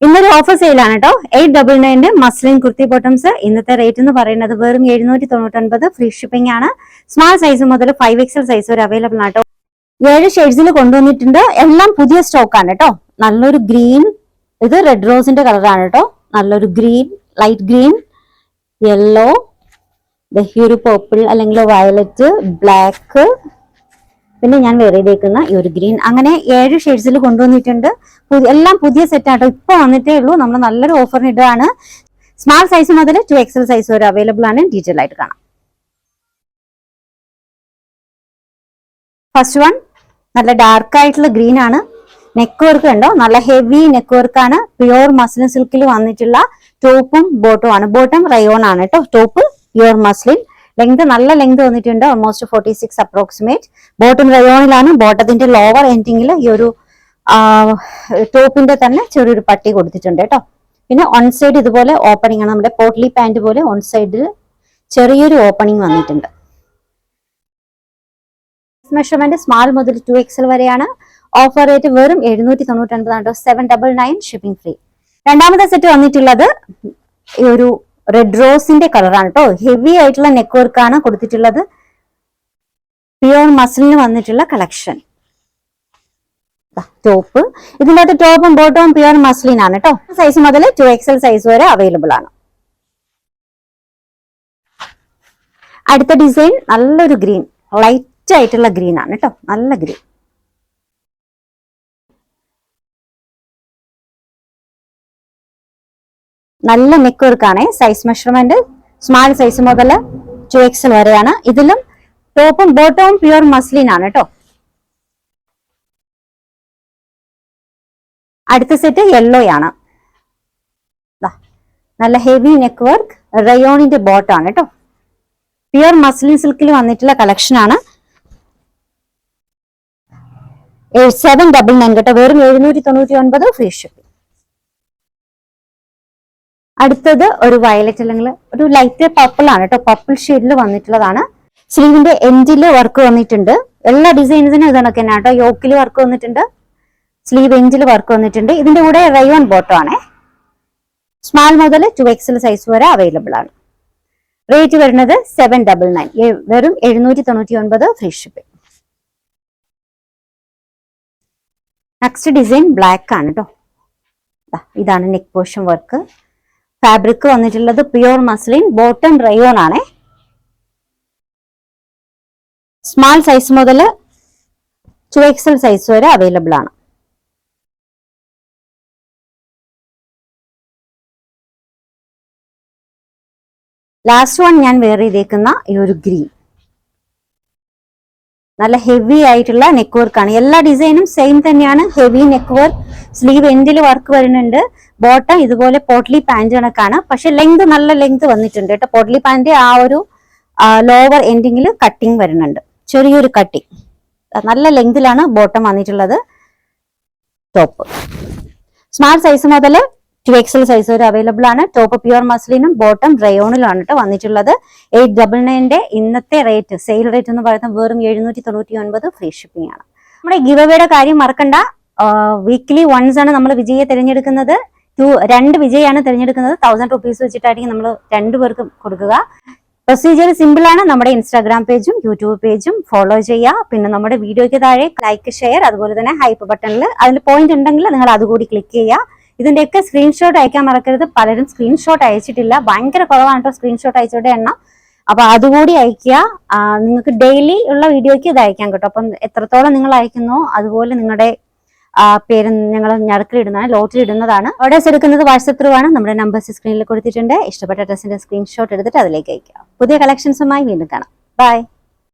ഇന്നൊരു ഓഫർ സെയിലാണ് കേട്ടോ. 899 muslin kurti bottoms. ഇന്നത്തെ റേറ്റ് എന്ന് പറയുന്നത് വെറും 799. ഫ്രീ ഷിപ്പിംഗ് ആണ്. സ്മാൾ സൈസ് മുതൽ 5XL സൈസ് വരെ അവൈലബിൾ ആണ് കേട്ടോ. 7 ഷെയ്ഡ്സിൽ കൊണ്ടുവന്നിട്ടുണ്ട്. എല്ലാം പുതിയ സ്റ്റോക്ക് ആണ് കേട്ടോ. നല്ലൊരു ഗ്രീൻ, ഇത് റെഡ് റോസിന്റെ കളറാണ് കേട്ടോ. നല്ലൊരു ഗ്രീൻ, ലൈറ്റ് ഗ്രീൻ, യെല്ലോ, ഈ ഒരു പർപ്പിൾ അല്ലെങ്കിൽ വയലറ്റ്, ബ്ലാക്ക്, പിന്നെ ഞാൻ വേറെ ചെയ്തേക്കുന്ന ഈ ഒരു ഗ്രീൻ. അങ്ങനെ 7 ഷെയ്ഡ്സിൽ കൊണ്ടുവന്നിട്ടുണ്ട്. എല്ലാം പുതിയ സെറ്റ് ആട്ടോ. ഇപ്പൊ വന്നിട്ടേ ഉള്ളൂ. നമ്മൾ നല്ലൊരു ഓഫറിന് ഇടുകയാണ്. സ്മാൾ സൈസ് മുതൽ 2XL സൈസ് വരെ അവൈലബിൾ ആണ്. ഡീറ്റെയിൽ ആയിട്ട് കാണാം. ഫസ്റ്റ് വൺ നല്ല ഡാർക്ക് ആയിട്ടുള്ള ഗ്രീൻ ആണ്. നെക്ക് വർക്ക് ഉണ്ടോ, നല്ല ഹെവി നെക്ക് വർക്കാണ്. പ്യുവർ മസ്ലിൻ സിൽക്കിൽ വന്നിട്ടുള്ള ടോപ്പും ബോട്ടും ആണ്. ബോട്ടം റയോൺ ആണ് കേട്ടോ. Top pure muslin. ലെങ്ത് നല്ല ലെങ്ത് വന്നിട്ടുണ്ട്. Almost 46 approximate. ബോട്ടം റയോണിലാണ്. ബോട്ടത്തിന്റെ ലോവർ എൻഡിങ്ങിൽ ഈ ഒരു ടോപ്പിന്റെ തന്നെ ചെറിയൊരു പട്ടി കൊടുത്തിട്ടുണ്ട് കേട്ടോ. പിന്നെ ഓൺ സൈഡ് ഇതുപോലെ ഓപ്പണിംഗ് ആണ്. നമ്മുടെ പോട്ട്ലി പാന്റ് പോലെ ഓൺ സൈഡിൽ ചെറിയൊരു ഓപ്പണിംഗ് വന്നിട്ടുണ്ട്. മെഷർമെന്റ് സ്മാൾ മുതൽ 2XL വരെയാണ്. ഓഫർ റേറ്റ് വെറും 799 ആണ്. 799 ഷിപ്പിംഗ് ഫ്രീ. രണ്ടാമത്തെ സെറ്റ് വന്നിട്ടുള്ളത് ഈ ഒരു റെഡ് റോസിന്റെ കളറാണ് കേട്ടോ. ഹെവി ആയിട്ടുള്ള നെക്ക് വർക്കാണ് കൊടുത്തിട്ടുള്ളത്. പ്യുവർ മസ്ലിന് വന്നിട്ടുള്ള കളക്ഷൻ. ടോപ്പ്, ഇതിനകത്ത് ടോപ്പും ബോട്ടവും പ്യുവർ മസ്ലിൻ ആണ് കേട്ടോ. സൈസ് മുതൽ 2XL സൈസ് വരെ അവൈലബിൾ ആണ്. അടുത്ത ഡിസൈൻ നല്ലൊരു ഗ്രീൻ, ലൈറ്റ് ആയിട്ടുള്ള ഗ്രീൻ ആണ് കേട്ടോ. നല്ല ഗ്രീൻ. നല്ല നെക്ക് വർക്കാണ്. സൈസ് മെഷർമെന്റ് സ്മാൾ സൈസ് മുതൽ 2XL വരെയാണ്. ഇതിലും ടോപ്പും ബോട്ടവും പ്യുവർ മസ്ലിൻ ആണ് കേട്ടോ. അടുത്ത സെറ്റ് യെല്ലോ ആണ്. നല്ല ഹെവി നെക്ക് വർക്ക്, റയോണിന്റെ ബോട്ടം ആണ് കേട്ടോ. പ്യുവർ മസ്ലിൻ സിൽക്കിൽ വന്നിട്ടുള്ള കളക്ഷൻ ആണ്. 799 കേട്ടോ. വെറും 799 ഫ്രീ ഷിപ്പിംഗ്. അടുത്തത് ഒരു വയലറ്റ് അല്ലെങ്കിൽ ഒരു ലൈറ്റ് പർപ്പിൾ ആണ് കേട്ടോ. പർപ്പിൾ ഷെയ്ഡിൽ വന്നിട്ടുള്ളതാണ്. സ്ലീവിന്റെ എൻഡില് വർക്ക് വന്നിട്ടുണ്ട്. എല്ലാ ഡിസൈൻസിനും ഇതൊക്കെ തന്നെ കേട്ടോ. യോക്കിൽ വർക്ക് വന്നിട്ടുണ്ട്. സ്ലീവ് എൻഡിൽ വർക്ക് വന്നിട്ടുണ്ട്. ഇതിന്റെ കൂടെ റയോൺ ബോട്ടം ആണ്. സ്മാൾ മുതൽ 2XL സൈസ് വരെ അവൈലബിൾ ആണ്. റേറ്റ് വരുന്നത് 799. വെറും 799 free shipping. Next design black ആണ് കേട്ടോ. ഇതാണ് നെക്ക് പോർഷൻ വർക്ക്. ഫാബ്രിക് വന്നിട്ടുള്ളത് പ്യുവർ മസ്ലിൻ, ബോട്ടം റയോൺ ആണ്. സ്മാൾ സൈസ് മുതൽ 2XL സൈസ് വരെ അവൈലബിൾ ആണ്. ലാസ്റ്റ് വൺ ഞാൻ വെയർ ചെയ്തേക്കുന്ന ഈ ഒരു ഗ്രീൻ, നല്ല ഹെവി ആയിട്ടുള്ള നെക്ക് വർക്കാണ്. എല്ലാ ഡിസൈനും സെയിം തന്നെയാണ്. ഹെവി നെക്ക് വർക്ക്, സ്ലീവ് എൻഡിൽ വർക്ക് വരുന്നുണ്ട്. ബോട്ടം ഇതുപോലെ പോട്ട്ലി പാന്റ് കണക്കാണ്. പക്ഷെ ലെങ്ത് നല്ല ലെങ്ത് വന്നിട്ടുണ്ട് കേട്ടോ. പോട്ട്ലി പാന്റ് ആ ഒരു ലോവർ എൻഡിങ്ങിൽ കട്ടിങ് വരുന്നുണ്ട്. ചെറിയൊരു കട്ടിങ്. നല്ല ലെങ്തിലാണ് ബോട്ടം വന്നിട്ടുള്ളത്. ടോപ്പ് സ്മാൾ സൈസ് മുതൽ 2XL സൈസ് വരെ അവൈലബിൾ ആണ്. ടോപ്പ് പ്യുവർ മസ്ലിനും ബോട്ടം റയോണിലാണ് കേട്ടോ വന്നിട്ടുള്ളത്. 899 ഇന്നത്തെ റേറ്റ്, സെയിൽ റേറ്റ് എന്ന് പറയുന്നത് വെറും 799 ഫ്രീ ഷിപ്പിംഗ് ആണ്. നമ്മുടെ ഗിവ് അവേയുടെ കാര്യം മറക്കണ്ട. വീക്ക്ലി വൺസ് ആണ് നമ്മൾ വിജയെ തിരഞ്ഞെടുക്കുന്നത്. 2 വിജയാണ് തിരഞ്ഞെടുക്കുന്നത്. 1000 റുപ്പീസ് വെച്ചിട്ടായിരിക്കും നമ്മൾ 2 പേർക്കും കൊടുക്കുക. പ്രൊസീജിയർ സിമ്പിൾ ആണ്. നമ്മുടെ ഇൻസ്റ്റാഗ്രാം പേജും യൂട്യൂബ് പേജും ഫോളോ ചെയ്യുക. പിന്നെ നമ്മുടെ വീഡിയോയ്ക്ക് താഴെ ലൈക്ക്, ഷെയർ, അതുപോലെ തന്നെ ഹൈപ്പ് ബട്ടണിൽ അതിൽ പോയിന്റ് ഉണ്ടെങ്കിൽ നിങ്ങൾ അതുകൂടി ക്ലിക്ക് ചെയ്യുക. ഇതിന്റെയൊക്കെ സ്ക്രീൻഷോട്ട് അയക്കാൻ മറക്കരുത്. പലരും സ്ക്രീൻഷോട്ട് അയച്ചിട്ടില്ല. ഭയങ്കര കുറവാണ് കേട്ടോ സ്ക്രീൻഷോട്ട് അയച്ചവരുടെ എണ്ണം. അപ്പൊ അതുകൂടി അയക്കുക. നിങ്ങൾക്ക് ഡെയിലി ഉള്ള വീഡിയോയ്ക്ക് ഇത് അയക്കാൻ കേട്ടോ. അപ്പം എത്രത്തോളം നിങ്ങൾ അയക്കുന്നോ അതുപോലെ നിങ്ങളുടെ പേര് ഞങ്ങൾ ഞടക്കിലിടുന്നതാണ്, ലോട്ടിൽ ഇടുന്നതാണ്. ഓർഡേഴ്സ് എടുക്കുന്നത് വാട്സ്ആപ്പ് ത്രൂ ആണ്. നമ്മുടെ നമ്പേഴ്സ് സ്ക്രീനിൽ കൊടുത്തിട്ടുണ്ട്. ഇഷ്ടപ്പെട്ട ഡ്രസ്സിന്റെ സ്ക്രീൻഷോട്ട് എടുത്തിട്ട് അതിലേക്ക് അയക്കുക. പുതിയ കളക്ഷൻസുമായി വീണ്ടും കാണാം. ബൈ.